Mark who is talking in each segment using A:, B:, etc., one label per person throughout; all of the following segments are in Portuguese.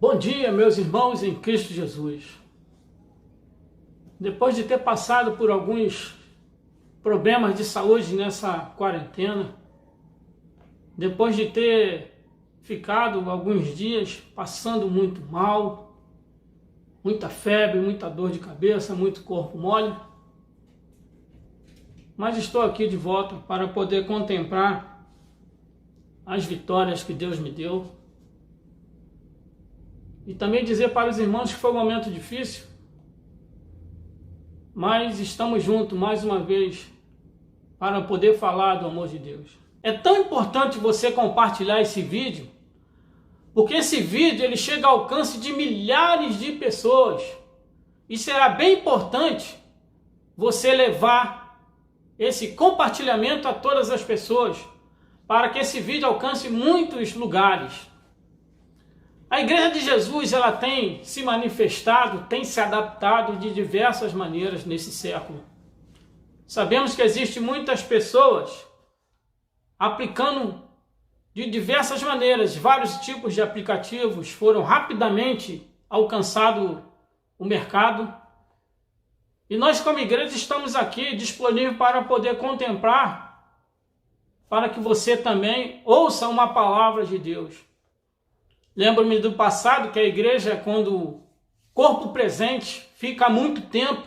A: Bom dia, meus irmãos em Cristo Jesus. Depois de ter passado por alguns problemas de saúde nessa quarentena, depois de ter ficado alguns dias passando muito mal, muita febre, muita dor de cabeça, muito corpo mole, mas estou aqui de volta para poder contemplar as vitórias que Deus me deu e também dizer para os irmãos que foi um momento difícil, mas estamos juntos mais uma vez para poder falar do amor de Deus. É tão importante você compartilhar esse vídeo, porque esse vídeo ele chega ao alcance de milhares de pessoas e será bem importante você levar esse compartilhamento a todas as pessoas para que esse vídeo alcance muitos lugares. A Igreja de Jesus ela tem se manifestado, tem se adaptado de diversas maneiras nesse século. Sabemos que existem muitas pessoas aplicando de diversas maneiras, vários tipos de aplicativos foram rapidamente alcançados o mercado. E nós como igreja estamos aqui disponíveis para poder contemplar, para que você também ouça uma palavra de Deus. Lembro-me do passado que a igreja, quando corpo presente, fica há muito tempo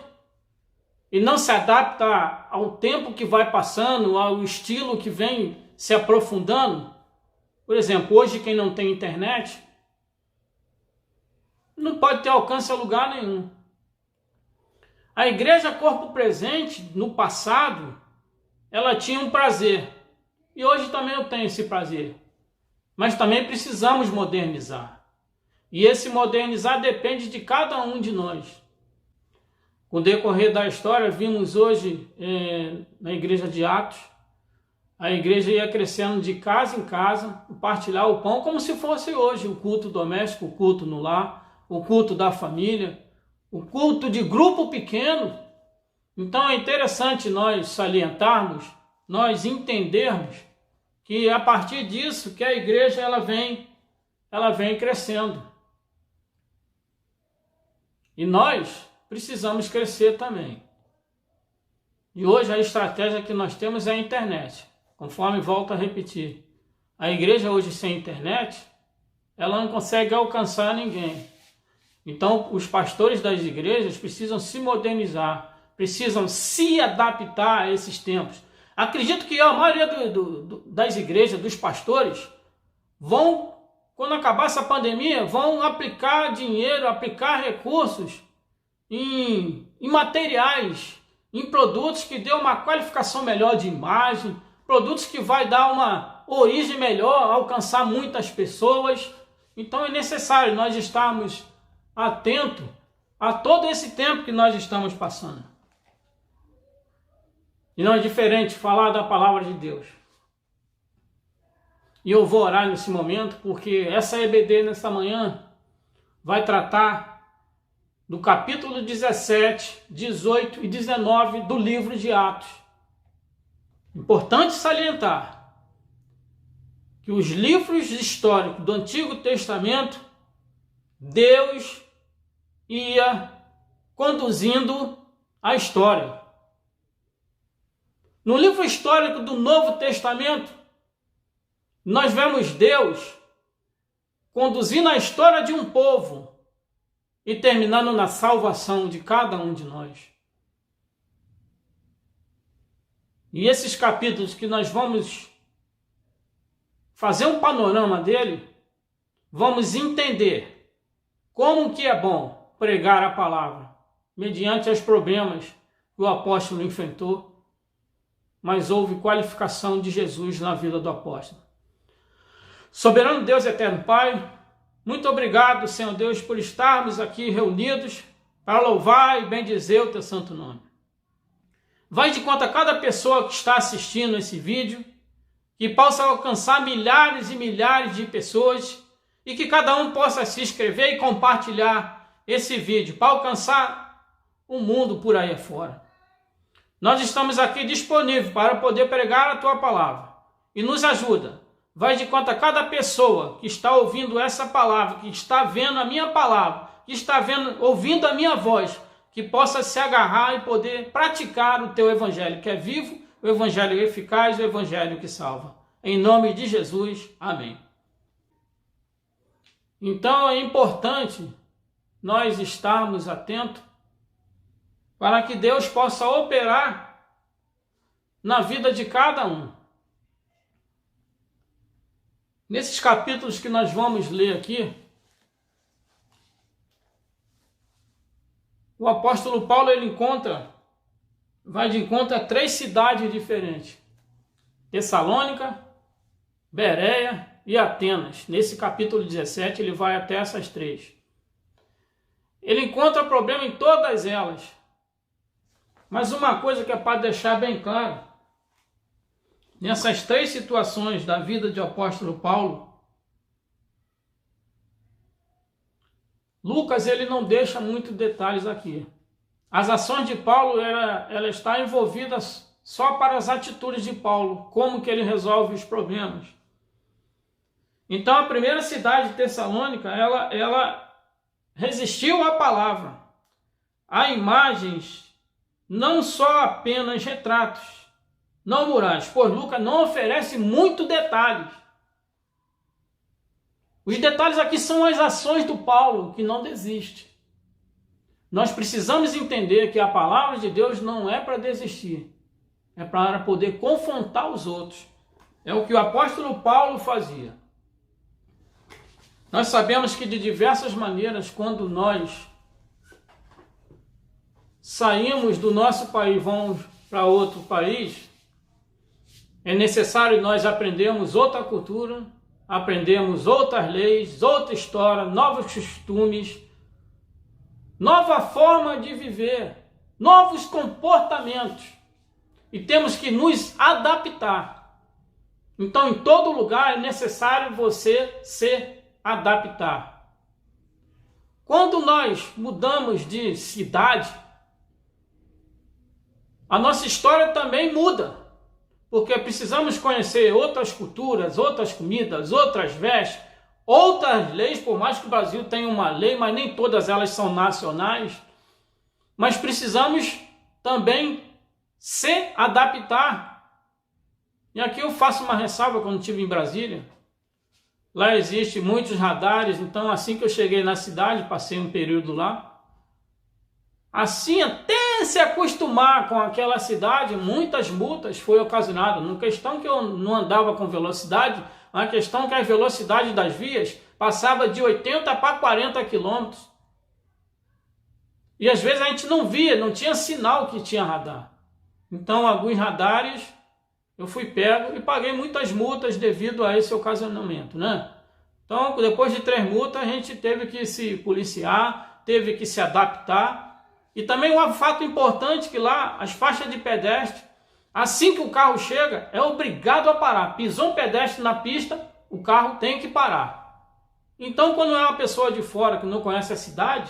A: e não se adapta ao tempo que vai passando, ao estilo que vem se aprofundando. Por exemplo, hoje quem não tem internet não pode ter alcance a lugar nenhum. A igreja corpo presente, no passado, ela tinha um prazer. E hoje também eu tenho esse prazer. Mas também precisamos modernizar. E esse modernizar depende de cada um de nós. Com o decorrer da história, vimos hoje na igreja de Atos, a igreja ia crescendo de casa em casa, compartilhar o pão como se fosse hoje o culto doméstico, o culto no lar, o culto da família, o culto de grupo pequeno. Então é interessante nós salientarmos, nós entendermos que a partir disso que a igreja ela vem crescendo. E nós precisamos crescer também. E hoje a estratégia que nós temos é a internet. Conforme volto a repetir, a igreja hoje sem internet, ela não consegue alcançar ninguém. Então os pastores das igrejas precisam se modernizar, precisam se adaptar a esses tempos. Acredito que a maioria das igrejas, dos pastores, vão, quando acabar essa pandemia, vão aplicar dinheiro, aplicar recursos em materiais, em produtos que dê uma qualificação melhor de imagem, produtos que vai dar uma origem melhor, alcançar muitas pessoas. Então é necessário nós estarmos atentos a todo esse tempo que nós estamos passando. E não é diferente falar da palavra de Deus. E eu vou orar nesse momento, porque essa EBD nessa manhã vai tratar do capítulo 17, 18 e 19 do livro de Atos. Importante salientar que os livros históricos do Antigo Testamento, Deus ia conduzindo a história. No livro histórico do Novo Testamento, nós vemos Deus conduzindo a história de um povo e terminando na salvação de cada um de nós. E esses capítulos que nós vamos fazer um panorama dele, vamos entender como que é bom pregar a palavra, mediante os problemas que o apóstolo enfrentou, mas houve qualificação de Jesus na vida do apóstolo. Soberano Deus, eterno Pai, muito obrigado, Senhor Deus, por estarmos aqui reunidos para louvar e bendizer o Teu santo nome. Vai de conta a cada pessoa que está assistindo esse vídeo, que possa alcançar milhares e milhares de pessoas e que cada um possa se inscrever e compartilhar esse vídeo para alcançar o mundo por aí afora. Nós estamos aqui disponíveis para poder pregar a Tua palavra. E nos ajuda. vai de conta a cada pessoa que está ouvindo essa palavra, que está vendo a minha palavra, que está ouvindo a minha voz, que possa se agarrar e poder praticar o teu evangelho, que é vivo, o evangelho eficaz, o evangelho que salva. Em nome de Jesus, amém. Então é importante nós estarmos atentos para que Deus possa operar na vida de cada um. Nesses capítulos que nós vamos ler aqui, o apóstolo Paulo vai de encontro a 3 cidades diferentes: Tessalônica, Bereia e Atenas. Nesse capítulo 17 ele vai até essas 3. Ele encontra problema em todas elas. Mas uma coisa que é para deixar bem claro, nessas 3 situações da vida do apóstolo Paulo, Lucas ele não deixa muitos detalhes aqui. As ações de Paulo, ela está envolvida só para as atitudes de Paulo, como que ele resolve os problemas. Então a primeira cidade de Tessalônica, ela resistiu à palavra, a imagens, não só apenas retratos, não murais, pois Lucas não oferece muito detalhes. Os detalhes aqui são as ações do Paulo, que não desiste. Nós precisamos entender que a palavra de Deus não é para desistir, é para poder confrontar os outros. É o que o apóstolo Paulo fazia. Nós sabemos que de diversas maneiras, quando nós saímos do nosso país e vamos para outro país, é necessário nós aprendermos outra cultura, aprendemos outras leis, outra história, novos costumes, nova forma de viver, novos comportamentos. E temos que nos adaptar. Então, em todo lugar é necessário você se adaptar. Quando nós mudamos de cidade, a nossa história também muda. Porque precisamos conhecer outras culturas, outras comidas, outras vestes, outras leis, por mais que o Brasil tenha uma lei, mas nem todas elas são nacionais. Mas precisamos também se adaptar. E aqui eu faço uma ressalva quando estive em Brasília. Lá existem muitos radares, então assim que eu cheguei na cidade, passei um período lá. Assim, até se acostumar com aquela cidade, muitas multas foi ocasionada. Não questão que eu não andava com velocidade, a questão que a velocidade das vias passava de 80 para 40 quilômetros. E às vezes a gente não via, não tinha sinal que tinha radar. Então, alguns radares eu fui pego e paguei muitas multas devido a esse ocasionamento, né? Então, depois de 3 multas, a gente teve que se policiar, teve que se adaptar. E também um fato importante que lá, as faixas de pedestre, assim que o carro chega, é obrigado a parar. Pisou um pedestre na pista, o carro tem que parar. Então, quando é uma pessoa de fora que não conhece a cidade,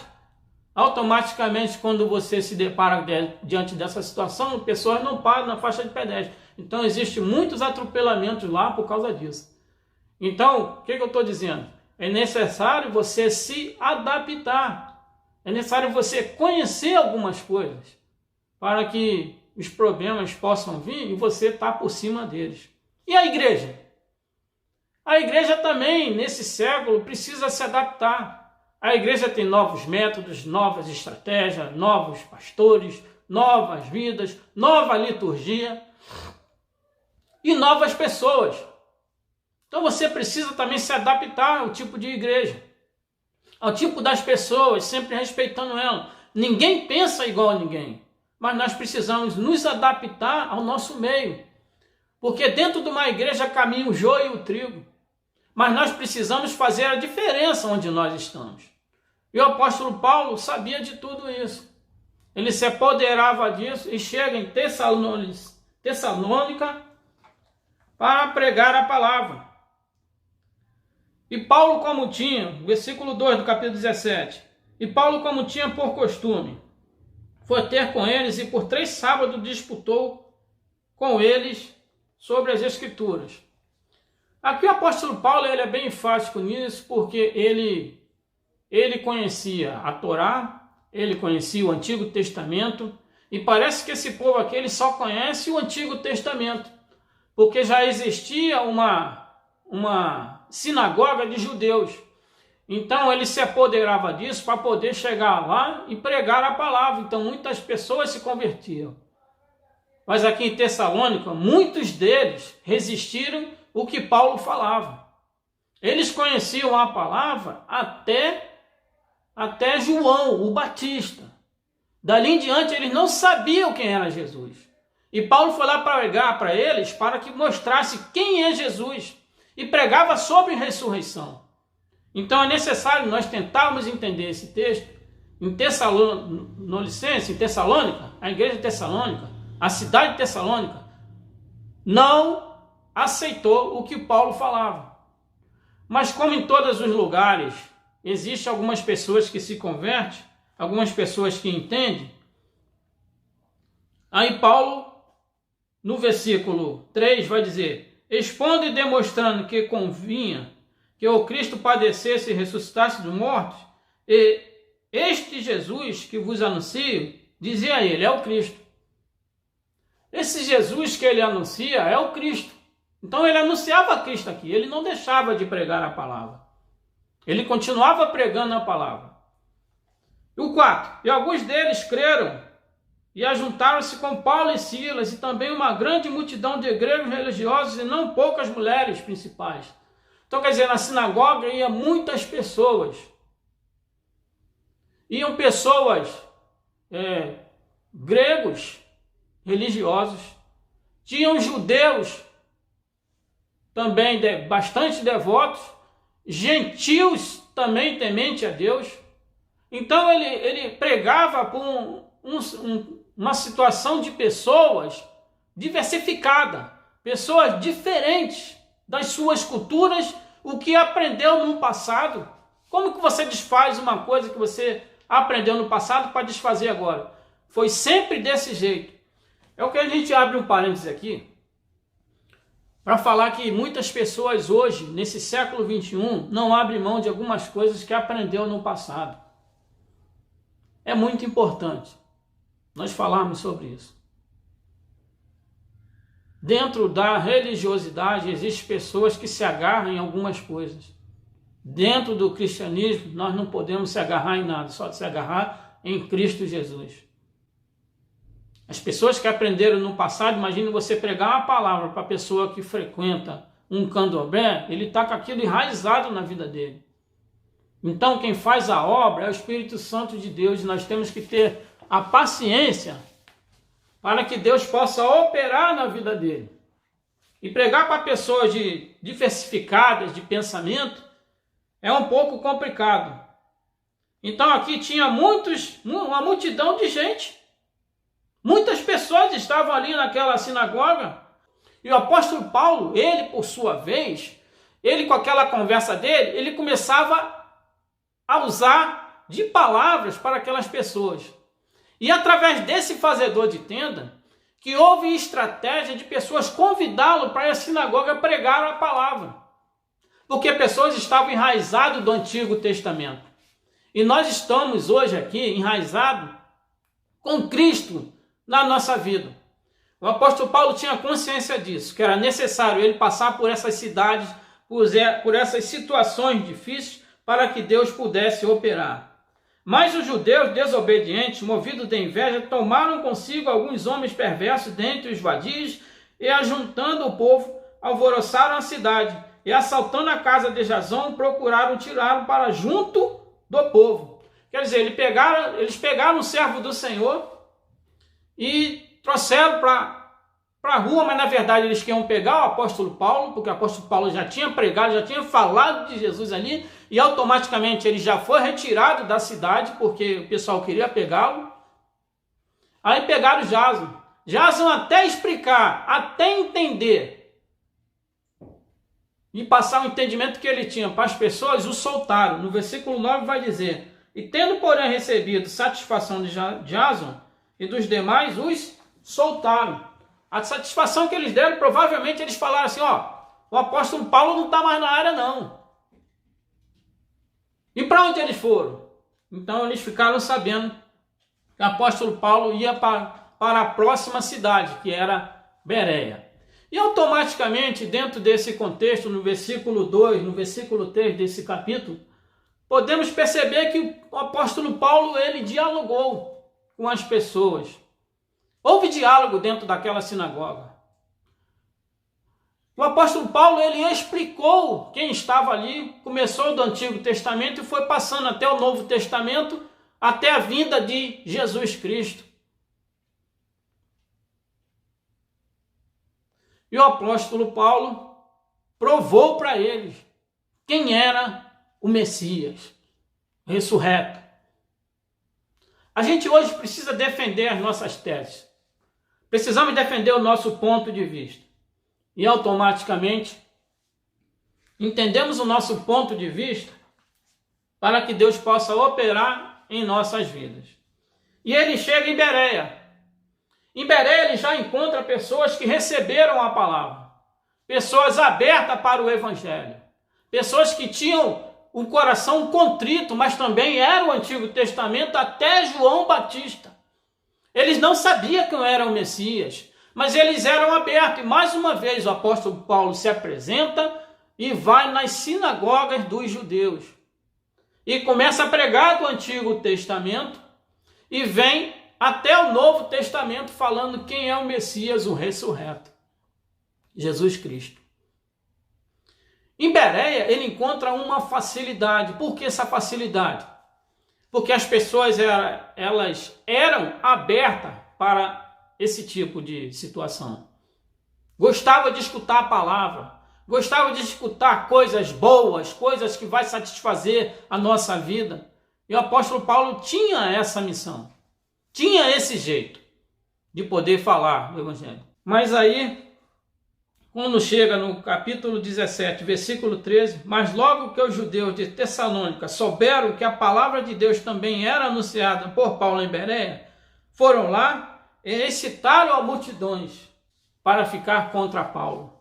A: automaticamente, quando você se depara diante dessa situação, pessoas não param na faixa de pedestre. Então, existem muitos atropelamentos lá por causa disso. Então, o que eu estou dizendo? É necessário você se adaptar. É necessário você conhecer algumas coisas para que os problemas possam vir e você está por cima deles. E a igreja? A igreja também, nesse século, precisa se adaptar. A igreja tem novos métodos, novas estratégias, novos pastores, novas vidas, nova liturgia e novas pessoas. Então você precisa também se adaptar ao tipo de igreja, ao tipo das pessoas, sempre respeitando ela. Ninguém pensa igual a ninguém, mas nós precisamos nos adaptar ao nosso meio. Porque dentro de uma igreja caminha o joio e o trigo, mas nós precisamos fazer a diferença onde nós estamos. E o apóstolo Paulo sabia de tudo isso. Ele se apoderava disso e chega em Tessalônica para pregar a palavra. E Paulo como tinha, versículo 2 do capítulo 17, e Paulo como tinha por costume, foi ter com eles e por 3 sábados disputou com eles sobre as escrituras. Aqui o apóstolo Paulo ele é bem enfático nisso, porque ele conhecia a Torá, ele conhecia o Antigo Testamento, e parece que esse povo aqui ele só conhece o Antigo Testamento, porque já existia uma sinagoga de judeus. Então ele se apoderava disso para poder chegar lá e pregar a palavra. Então muitas pessoas se convertiam. Mas aqui em Tessalônica, muitos deles resistiram o que Paulo falava. Eles conheciam a palavra até João, o Batista. Dali em diante eles não sabiam quem era Jesus. E Paulo foi lá pregar para eles para que mostrasse quem é Jesus. E pregava sobre ressurreição. Então é necessário nós tentarmos entender esse texto. Em Tessalônica, a igreja de Tessalônica, a cidade de Tessalônica, não aceitou o que Paulo falava. Mas como em todos os lugares, existem algumas pessoas que se convertem, algumas pessoas que entendem. Aí Paulo, no versículo 3, vai dizer: expondo e demonstrando que convinha que o Cristo padecesse e ressuscitasse dos mortos, e este Jesus que vos anuncio, dizia ele, é o Cristo. Esse Jesus que ele anuncia é o Cristo. Então ele anunciava Cristo aqui, ele não deixava de pregar a palavra. Ele continuava pregando a palavra. E o 4, e alguns deles creram e ajuntaram-se com Paulo e Silas, e também uma grande multidão de gregos religiosos e não poucas mulheres principais. Então, quer dizer, na sinagoga iam muitas pessoas. Iam pessoas gregos religiosos. Tinham judeus também bastante devotos. Gentios também temente a Deus. Então, ele pregava por uma situação de pessoas diversificada. Pessoas diferentes das suas culturas, o que aprendeu no passado. Como que você desfaz uma coisa que você aprendeu no passado para desfazer agora? Foi sempre desse jeito. É o que a gente abre um parênteses aqui, para falar que muitas pessoas hoje, nesse século 21, não abrem mão de algumas coisas que aprendeu no passado. É muito importante nós falarmos sobre isso. Dentro da religiosidade, existem pessoas que se agarram em algumas coisas. Dentro do cristianismo, nós não podemos se agarrar em nada, só se agarrar em Cristo Jesus. As pessoas que aprenderam no passado, imagine você pregar uma palavra para a pessoa que frequenta um candomblé, ele está com aquilo enraizado na vida dele. Então, quem faz a obra é o Espírito Santo de Deus, e nós temos que ter a paciência para que Deus possa operar na vida dele. E pregar para pessoas diversificadas de pensamento é um pouco complicado. Então aqui tinha uma multidão de gente. Muitas pessoas estavam ali naquela sinagoga. E o apóstolo Paulo, ele por sua vez, ele com aquela conversa dele, ele começava a usar de palavras para aquelas pessoas. E através desse fazedor de tenda, que houve estratégia de pessoas convidá-lo para a sinagoga pregar a palavra. Porque pessoas estavam enraizadas do Antigo Testamento. E nós estamos hoje aqui enraizados com Cristo na nossa vida. O apóstolo Paulo tinha consciência disso, que era necessário ele passar por essas cidades, por essas situações difíceis, para que Deus pudesse operar. Mas os judeus desobedientes, movidos de inveja, tomaram consigo alguns homens perversos dentre os vadios e, ajuntando o povo, alvoroçaram a cidade e, assaltando a casa de Jasão, procuraram tirá-lo para junto do povo. Quer dizer, eles pegaram o servo do Senhor e trouxeram para a rua, mas na verdade eles queriam pegar o apóstolo Paulo, porque o apóstolo Paulo já tinha pregado, já tinha falado de Jesus ali, e automaticamente ele já foi retirado da cidade, porque o pessoal queria pegá-lo. Aí pegaram Jason. Jason até explicar, até entender, e passar o entendimento que ele tinha para as pessoas, o soltaram. No versículo 9 vai dizer: e tendo, porém, recebido satisfação de Jason e dos demais, os soltaram. A satisfação que eles deram, provavelmente eles falaram assim, ó, o apóstolo Paulo não está mais na área, não. E para onde eles foram? Então eles ficaram sabendo que o apóstolo Paulo ia para a próxima cidade, que era Bereia. E automaticamente, dentro desse contexto, no versículo 2, no versículo 3 desse capítulo, podemos perceber que o apóstolo Paulo, ele dialogou com as pessoas. Houve diálogo dentro daquela sinagoga. O apóstolo Paulo, ele explicou quem estava ali, começou do Antigo Testamento e foi passando até o Novo Testamento, até a vinda de Jesus Cristo. E o apóstolo Paulo provou para eles quem era o Messias, ressurreto. A gente hoje precisa defender as nossas teses. Precisamos defender o nosso ponto de vista. E automaticamente entendemos o nosso ponto de vista para que Deus possa operar em nossas vidas. E ele chega em Bereia. Em Bereia ele já encontra pessoas que receberam a palavra, pessoas abertas para o evangelho, pessoas que tinham um coração contrito, mas também era o Antigo Testamento até João Batista. Eles não sabiam quem era o Messias, mas eles eram abertos. E mais uma vez o apóstolo Paulo se apresenta e vai nas sinagogas dos judeus. E começa a pregar do Antigo Testamento e vem até o Novo Testamento falando quem é o Messias, o ressurreto, Jesus Cristo. Em Bereia ele encontra uma facilidade. Por que essa facilidade? Porque as pessoas elas eram abertas para esse tipo de situação. Gostava de escutar a palavra, gostava de escutar coisas boas, coisas que vai satisfazer a nossa vida. E o apóstolo Paulo tinha essa missão, tinha esse jeito de poder falar do evangelho. Mas aí, quando chega no capítulo 17, versículo 13, mas logo que os judeus de Tessalônica souberam que a palavra de Deus também era anunciada por Paulo em Bereia, foram lá e excitaram a multidões para ficar contra Paulo.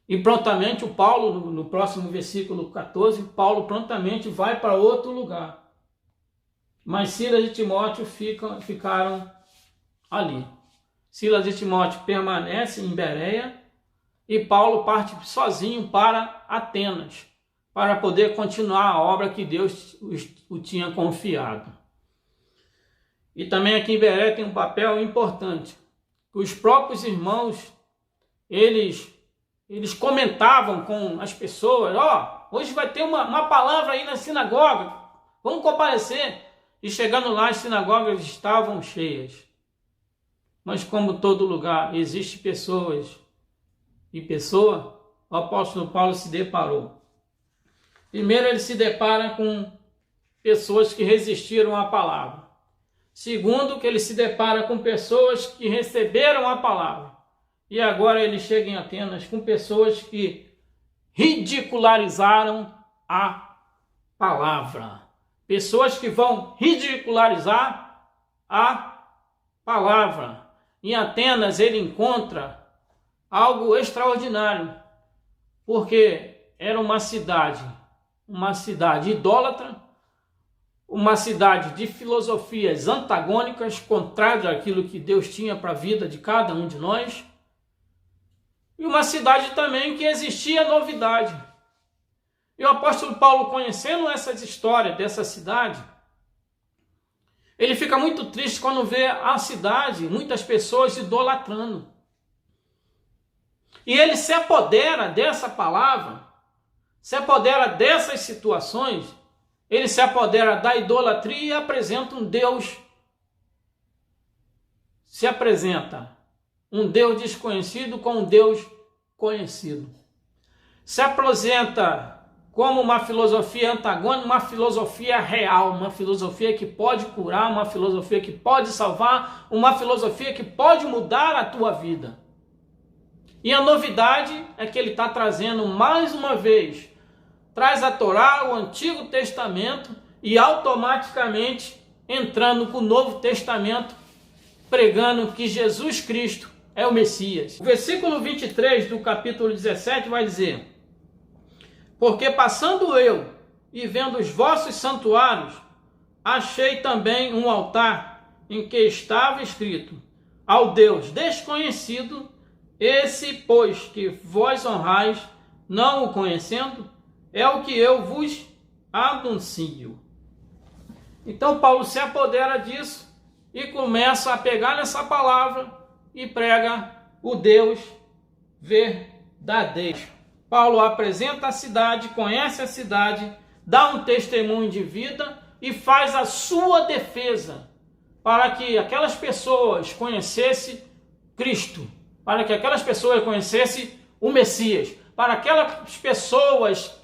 A: E prontamente o Paulo, no próximo versículo 14, Paulo prontamente vai para outro lugar. Mas Silas e Timóteo ficaram ali. Silas e Timóteo permanecem em Bereia e Paulo parte sozinho para Atenas, para poder continuar a obra que Deus o tinha confiado. E também aqui em Bereia tem um papel importante. Os próprios irmãos, eles comentavam com as pessoas, hoje vai ter uma palavra aí na sinagoga, vamos comparecer. E chegando lá, as sinagogas estavam cheias. Mas como todo lugar existe pessoas e pessoa, o apóstolo Paulo se deparou. Primeiro ele se depara com pessoas que resistiram à palavra. Segundo, que ele se depara com pessoas que receberam a palavra. E agora ele chega em Atenas com pessoas que ridicularizaram a palavra. Pessoas que vão ridicularizar a palavra. Em Atenas ele encontra algo extraordinário, porque era uma cidade idólatra, uma cidade de filosofias antagônicas, contrárias àquilo que Deus tinha para a vida de cada um de nós, e uma cidade também que existia novidade. E o apóstolo Paulo, conhecendo essas histórias dessa cidade, ele fica muito triste quando vê a cidade, muitas pessoas idolatrando. E ele se apodera dessa palavra, se apodera dessas situações, ele se apodera da idolatria e apresenta um Deus. Se apresenta um Deus desconhecido com um Deus conhecido. Se apresenta como uma filosofia antagônica, uma filosofia real, uma filosofia que pode curar, uma filosofia que pode salvar, uma filosofia que pode mudar a tua vida. E a novidade é que ele está trazendo mais uma vez, traz a Torá, o Antigo Testamento, e automaticamente entrando com o Novo Testamento, pregando que Jesus Cristo é o Messias. O versículo 23 do capítulo 17 vai dizer: porque passando eu e vendo os vossos santuários, achei também um altar em que estava escrito: ao Deus desconhecido, esse, pois, que vós honrais, não o conhecendo, é o que eu vos anuncio. Então Paulo se apodera disso e começa a pegar nessa palavra e prega o Deus verdadeiro. Paulo apresenta a cidade, conhece a cidade, dá um testemunho de vida e faz a sua defesa para que aquelas pessoas conhecessem Cristo, para que aquelas pessoas conhecessem o Messias, para aquelas pessoas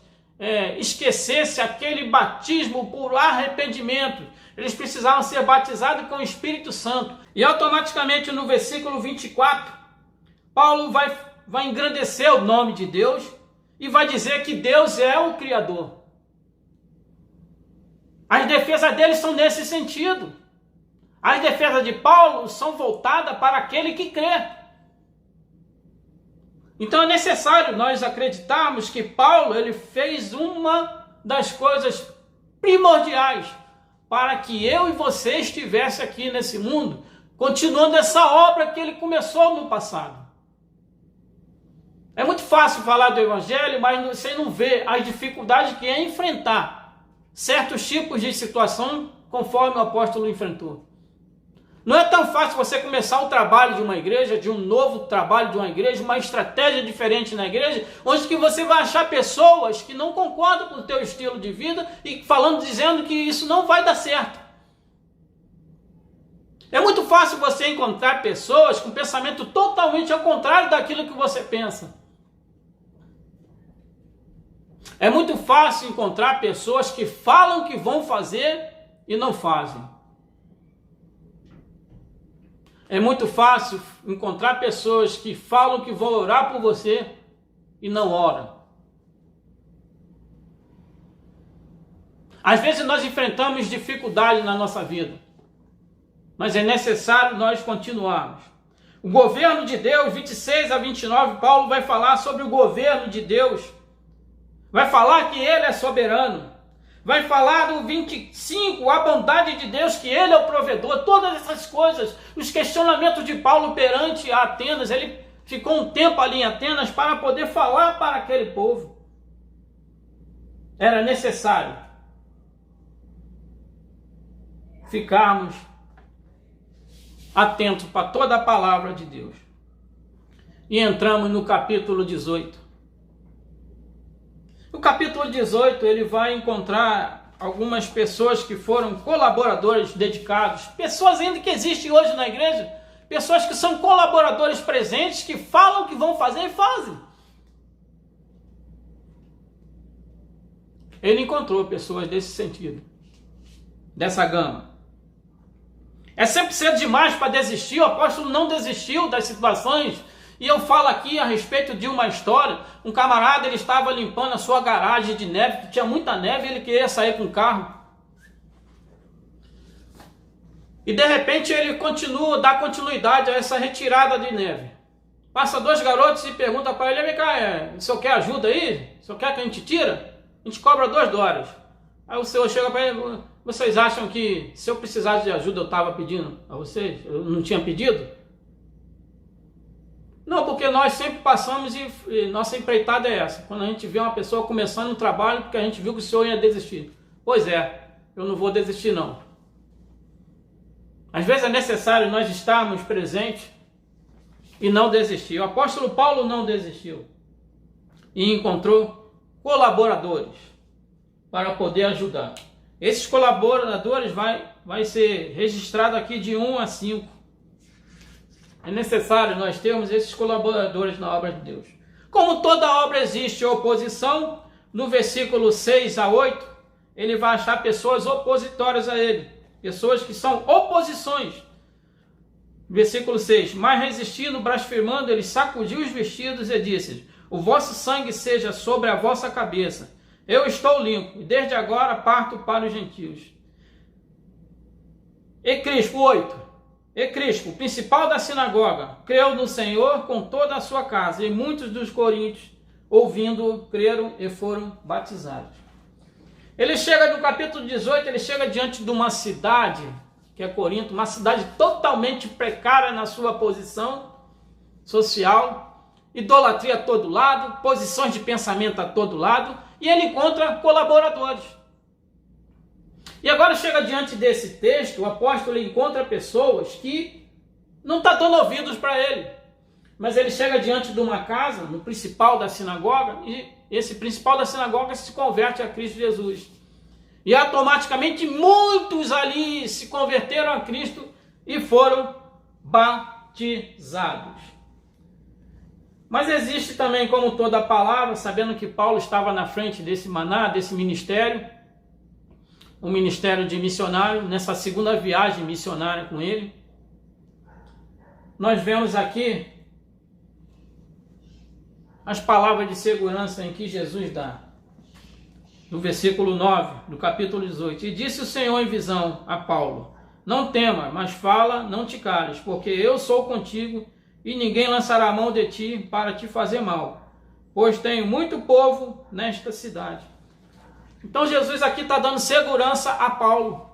A: esquecessem aquele batismo por arrependimento. Eles precisavam ser batizados com o Espírito Santo. E automaticamente no versículo 24, Paulo vai engrandecer o nome de Deus e vai dizer que Deus é o Criador. As defesas dele são nesse sentido. As defesas de Paulo são voltadas para aquele que crê. Então é necessário nós acreditarmos que Paulo ele fez uma das coisas primordiais para que eu e você estivesse aqui nesse mundo, continuando essa obra que ele começou no passado. É muito fácil falar do Evangelho, mas você não vê as dificuldades que é enfrentar certos tipos de situação conforme o apóstolo enfrentou. Não é tão fácil você começar o trabalho de uma igreja, de um novo trabalho de uma igreja, uma estratégia diferente na igreja, onde que você vai achar pessoas que não concordam com o teu estilo de vida e dizendo que isso não vai dar certo. É muito fácil você encontrar pessoas com pensamento totalmente ao contrário daquilo que você pensa. É muito fácil encontrar pessoas que falam que vão fazer e não fazem. É muito fácil encontrar pessoas que falam que vão orar por você e não oram. Às vezes nós enfrentamos dificuldades na nossa vida, mas é necessário nós continuarmos. O governo de Deus, 26 a 29, Paulo vai falar sobre o governo de Deus. Vai falar que ele é soberano. Vai falar do 25, a bondade de Deus, que ele é o provedor. Todas essas coisas, os questionamentos de Paulo perante a Atenas. Ele ficou um tempo ali em Atenas para poder falar para aquele povo. Era necessário ficarmos atentos para toda a palavra de Deus. E entramos no capítulo 18. No capítulo 18, ele vai encontrar algumas pessoas que foram colaboradores dedicados, pessoas ainda que existem hoje na igreja, pessoas que são colaboradores presentes, que falam que vão fazer e fazem. Ele encontrou pessoas desse sentido, dessa gama. É sempre cedo demais para desistir, o apóstolo não desistiu das situações. E eu falo aqui a respeito de uma história. Um camarada, ele estava limpando a sua garagem de neve, que tinha muita neve, e ele queria sair com o carro. E de repente ele dá continuidade a essa retirada de neve. Passa dois garotos e pergunta para ele: vem cá, o senhor quer ajuda aí? O senhor quer que a gente tira? A gente cobra $2. Aí o senhor chega para ele: vocês acham que se eu precisasse de ajuda eu estava pedindo a vocês? Eu não tinha pedido? Não, porque nós sempre passamos e nossa empreitada é essa. Quando a gente vê uma pessoa começando um trabalho, porque a gente viu que o senhor ia desistir. Pois é, eu não vou desistir não. Às vezes é necessário nós estarmos presentes e não desistir. O apóstolo Paulo não desistiu. E encontrou colaboradores para poder ajudar. Esses colaboradores vai ser registrado aqui de 1 a 5. É necessário nós termos esses colaboradores na obra de Deus. Como toda obra existe oposição, no versículo 6 a 8, ele vai achar pessoas opositórias a ele. Pessoas que são oposições. Versículo 6. Mas resistindo, blasfemando, ele sacudiu os vestidos e disse: o vosso sangue seja sobre a vossa cabeça. Eu estou limpo, e desde agora parto para os gentios. E Crispo 8. E Crispo, o principal da sinagoga, creu no Senhor com toda a sua casa, e muitos dos coríntios, ouvindo, creram e foram batizados. Ele chega no capítulo 18, ele chega diante de uma cidade, que é Corinto, uma cidade totalmente precária na sua posição social, idolatria a todo lado, posições de pensamento a todo lado, e ele encontra colaboradores. E agora chega diante desse texto, o apóstolo encontra pessoas que não estão dando ouvidos para ele. Mas ele chega diante de uma casa, no principal da sinagoga, e esse principal da sinagoga se converte a Cristo Jesus. E automaticamente muitos ali se converteram a Cristo e foram batizados. Mas existe também, como toda a palavra, sabendo que Paulo estava na frente desse maná, desse ministério, um ministério de missionário, nessa segunda viagem missionária com ele, nós vemos aqui as palavras de segurança em que Jesus dá. No versículo 9, do capítulo 18. E disse o Senhor em visão a Paulo: não tema, mas fala, não te cales, porque eu sou contigo, e ninguém lançará a mão de ti para te fazer mal, pois tenho muito povo nesta cidade. Então Jesus aqui está dando segurança a Paulo,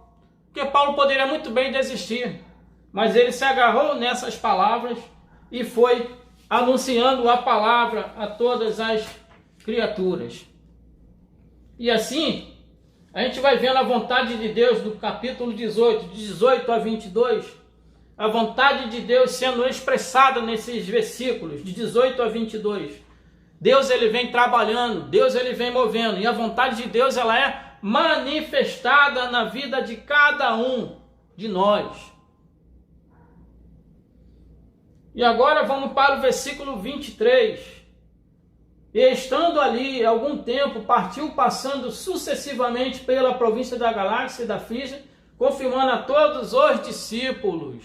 A: porque Paulo poderia muito bem desistir, mas ele se agarrou nessas palavras e foi anunciando a palavra a todas as criaturas. E assim, a gente vai vendo a vontade de Deus do capítulo 18, de 18 a 22, a vontade de Deus sendo expressada nesses versículos, de 18 a 22. Deus ele vem trabalhando, Deus ele vem movendo, e a vontade de Deus ela é manifestada na vida de cada um de nós. E agora vamos para o versículo 23. E estando ali algum tempo, partiu passando sucessivamente pela província da Galácia e da Frígia, confirmando a todos os discípulos.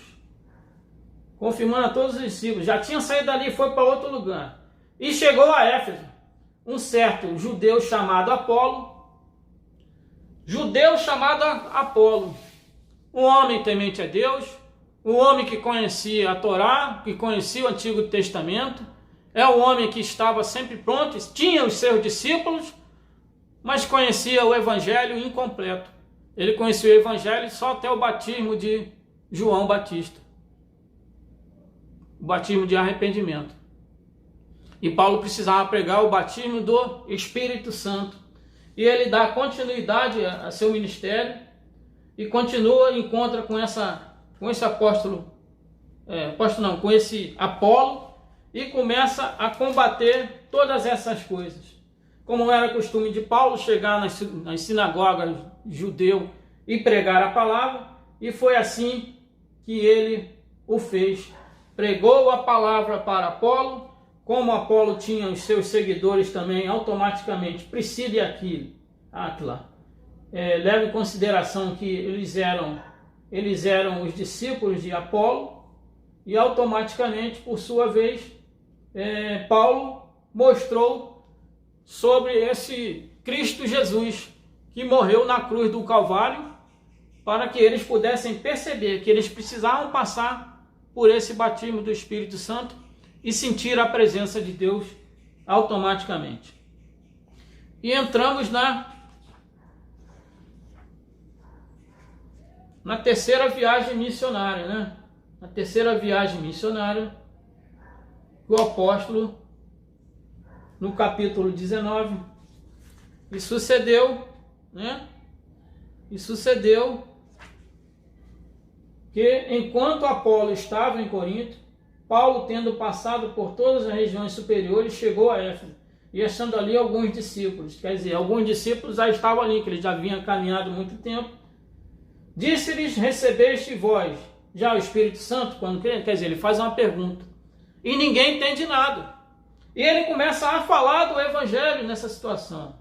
A: Já tinha saído dali e foi para outro lugar. E chegou a Éfeso, um certo judeu chamado Apolo, um homem temente a Deus, um homem que conhecia a Torá, que conhecia o Antigo Testamento, é um homem que estava sempre pronto, tinha os seus discípulos, mas conhecia o Evangelho incompleto. Ele conhecia o Evangelho só até o batismo de João Batista, o batismo de arrependimento. E Paulo precisava pregar o batismo do Espírito Santo. E ele dá continuidade a seu ministério e encontra com esse apóstolo, com esse Apolo, e começa a combater todas essas coisas. Como era costume de Paulo, chegar nas sinagogas judeu e pregar a palavra, e foi assim que ele o fez. Pregou a palavra para Apolo. Como Apolo tinha os seus seguidores também, automaticamente, Priscila e Áquila, leva em consideração que eles eram os discípulos de Apolo, e automaticamente, por sua vez, Paulo mostrou sobre esse Cristo Jesus, que morreu na cruz do Calvário, para que eles pudessem perceber que eles precisavam passar por esse batismo do Espírito Santo e sentir a presença de Deus automaticamente. E entramos na terceira viagem missionária, né? Na terceira viagem missionária, o apóstolo, no capítulo 19, e sucedeu que enquanto Apolo estava em Corinto, Paulo, tendo passado por todas as regiões superiores, chegou a Éfeso, e achando ali alguns discípulos. Quer dizer, alguns discípulos já estavam ali, que eles já haviam caminhado muito tempo. Disse-lhes: recebeste vós já o Espírito Santo quando crê? Quer dizer, ele faz uma pergunta. E ninguém entende nada. E ele começa a falar do Evangelho nessa situação.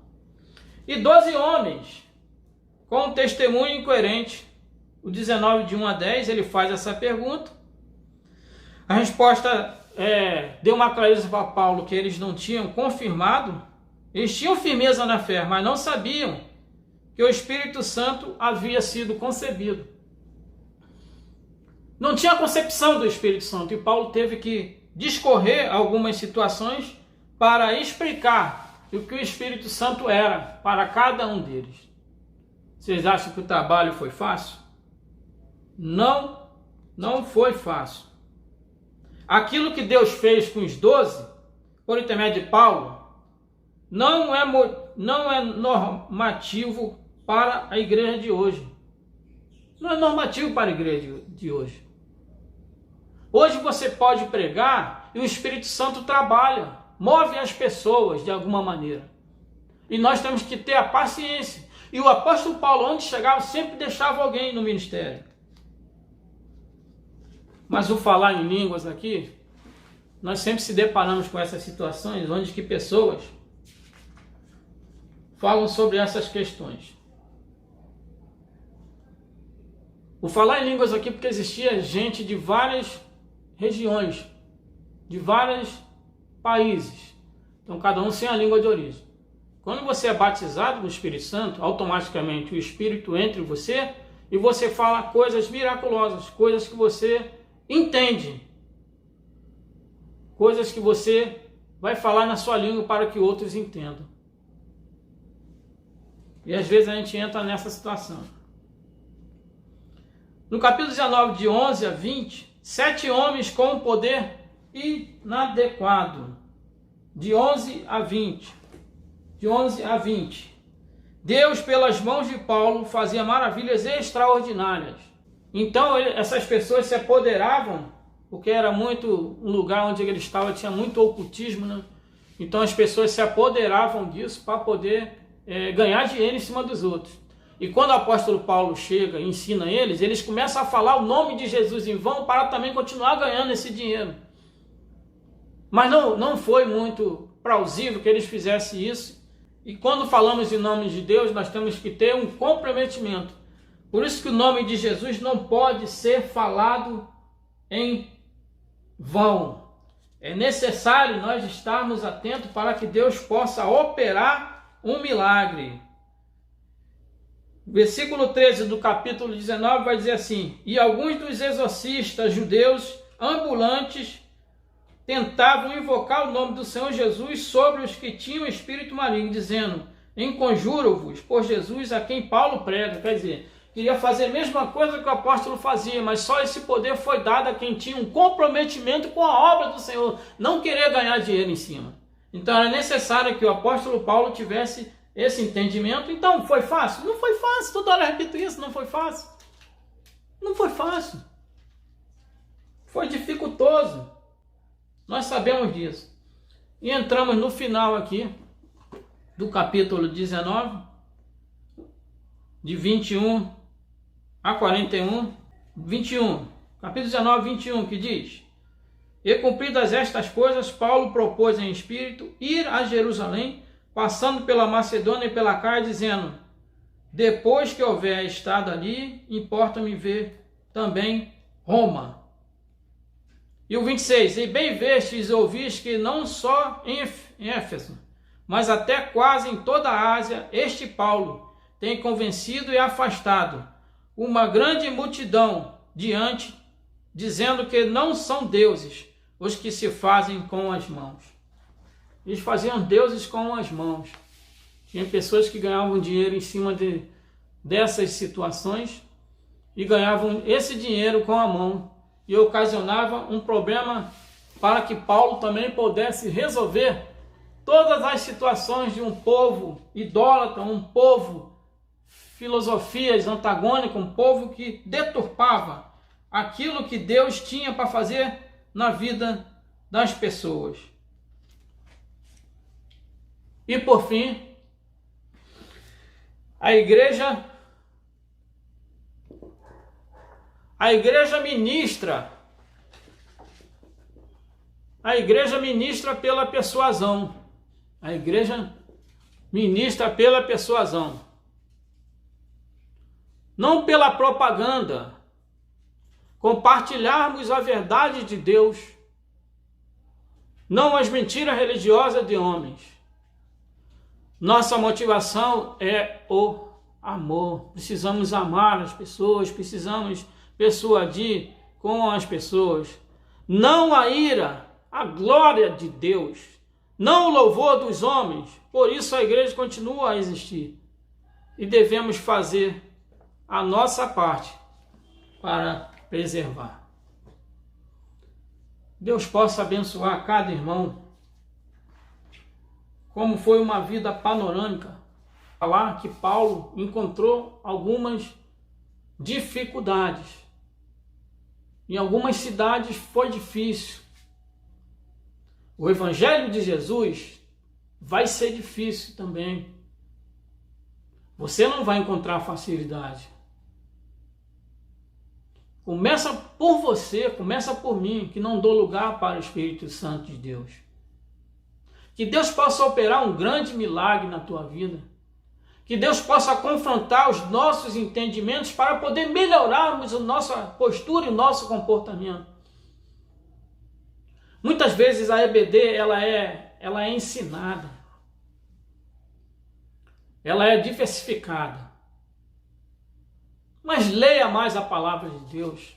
A: E 12 homens, com um testemunho incoerente, o 19 de 1 a 10, ele faz essa pergunta. A resposta deu uma clareza para Paulo que eles não tinham confirmado, eles tinham firmeza na fé, mas não sabiam que o Espírito Santo havia sido concebido. não tinha concepção do Espírito Santo. E Paulo teve que discorrer algumas situações para explicar o que o Espírito Santo era para cada um deles. Vocês acham que o trabalho foi fácil? Não, não foi fácil. Aquilo que Deus fez com os 12, por intermédio de Paulo, não é normativo para a igreja de hoje. Não é normativo para a igreja de hoje. Hoje você pode pregar e o Espírito Santo trabalha, move as pessoas de alguma maneira. E nós temos que ter a paciência. E o apóstolo Paulo, onde chegava, sempre deixava alguém no ministério. Mas o falar em línguas aqui, nós sempre se deparamos com essas situações onde que pessoas falam sobre essas questões. O falar em línguas aqui porque existia gente de várias regiões, de vários países. Então cada um sem a língua de origem. Quando você é batizado no Espírito Santo, automaticamente o Espírito entra em você e você fala coisas miraculosas, coisas que você entende, coisas que você vai falar na sua língua para que outros entendam. E às vezes a gente entra nessa situação. No capítulo 19, de 11 a 20, 7 homens com um poder inadequado. De 11 a 20. De 11 a 20. Deus, pelas mãos de Paulo, fazia maravilhas extraordinárias. Então essas pessoas se apoderavam, porque era muito um lugar onde ele estava, tinha muito ocultismo, né? Então as pessoas se apoderavam disso para poder ganhar dinheiro em cima dos outros. E quando o apóstolo Paulo chega e ensina eles começam a falar o nome de Jesus em vão para também continuar ganhando esse dinheiro. Mas não foi muito plausível que eles fizessem isso. E quando falamos em nome de Deus, nós temos que ter um comprometimento. Por isso que o nome de Jesus não pode ser falado em vão. É necessário nós estarmos atentos para que Deus possa operar um milagre. Versículo 13 do capítulo 19 vai dizer assim: e alguns dos exorcistas judeus ambulantes tentavam invocar o nome do Senhor Jesus sobre os que tinham espírito maligno, dizendo: enconjuro-vos por Jesus a quem Paulo prega. Quer dizer, queria fazer a mesma coisa que o apóstolo fazia, mas só esse poder foi dado a quem tinha um comprometimento com a obra do Senhor, não querer ganhar dinheiro em cima. Então era necessário que o apóstolo Paulo tivesse esse entendimento. Então foi fácil? Não foi fácil, toda hora eu repito isso, não foi fácil. Não foi fácil. Foi dificultoso. Nós sabemos disso. E entramos no final aqui do capítulo 19, de 21 a 41, 21, capítulo 19, 21, que diz: e cumpridas estas coisas, Paulo propôs em espírito ir a Jerusalém, passando pela Macedônia e pela Caia, dizendo: depois que houver estado ali, importa-me ver também Roma. E o 26, e bem vestes e ouvis que não só em Éfeso, mas até quase em toda a Ásia, este Paulo tem convencido e afastado uma grande multidão diante, dizendo que não são deuses os que se fazem com as mãos. Eles faziam deuses com as mãos. Tinha pessoas que ganhavam dinheiro em cima dessas situações e ganhavam esse dinheiro com a mão. E ocasionava um problema para que Paulo também pudesse resolver todas as situações de um povo idólatra, um povo filosofias antagônicas, um povo que deturpava aquilo que Deus tinha para fazer na vida das pessoas. E por fim, a igreja ministra. A igreja ministra pela persuasão. A igreja ministra pela persuasão. Não pela propaganda. Compartilharmos a verdade de Deus, não as mentiras religiosas de homens. Nossa motivação é o amor. Precisamos amar as pessoas, precisamos persuadir com as pessoas, não a ira, a glória de Deus, não o louvor dos homens. Por isso a igreja continua a existir. E devemos fazer a nossa parte para preservar. Deus possa abençoar cada irmão. Como foi uma vida panorâmica, falar que Paulo encontrou algumas dificuldades. Em algumas cidades foi difícil. O Evangelho de Jesus vai ser difícil também. Você não vai encontrar facilidade. Começa por você, começa por mim, que não dou lugar para o Espírito Santo de Deus. Que Deus possa operar um grande milagre na tua vida. Que Deus possa confrontar os nossos entendimentos para poder melhorarmos a nossa postura e o nosso comportamento. Muitas vezes a EBD ela é ensinada. Ela é diversificada. Mas leia mais a palavra de Deus.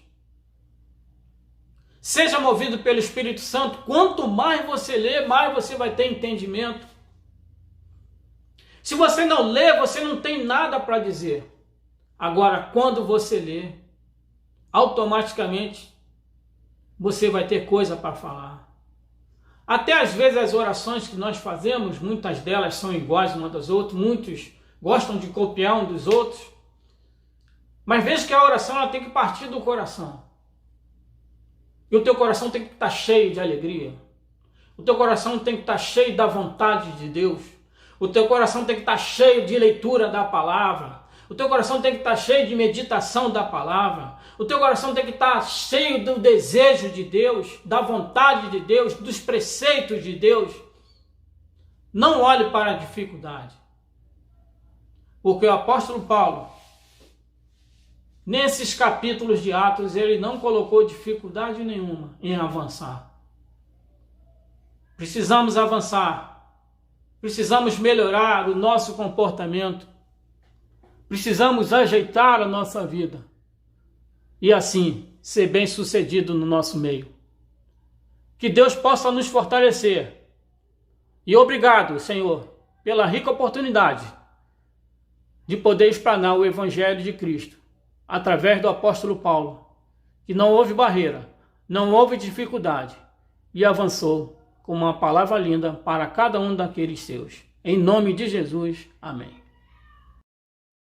A: Seja movido pelo Espírito Santo. Quanto mais você lê, mais você vai ter entendimento. Se você não lê, você não tem nada para dizer. Agora, quando você lê, automaticamente você vai ter coisa para falar. Até às vezes as orações que nós fazemos, muitas delas são iguais uma das outras, muitos gostam de copiar um dos outros. Mas veja que a oração ela tem que partir do coração. E o teu coração tem que estar cheio de alegria. O teu coração tem que estar cheio da vontade de Deus. O teu coração tem que estar cheio de leitura da palavra. O teu coração tem que estar cheio de meditação da palavra. O teu coração tem que estar cheio do desejo de Deus, da vontade de Deus, dos preceitos de Deus. Não olhe para a dificuldade. Porque o apóstolo Paulo, nesses capítulos de Atos, ele não colocou dificuldade nenhuma em avançar. Precisamos avançar. Precisamos melhorar o nosso comportamento. Precisamos ajeitar a nossa vida. E assim, ser bem-sucedido no nosso meio. Que Deus possa nos fortalecer. E obrigado, Senhor, pela rica oportunidade de poder explanar o Evangelho de Cristo através do apóstolo Paulo, que não houve barreira, não houve dificuldade e avançou com uma palavra linda para cada um daqueles seus. Em nome de Jesus, amém.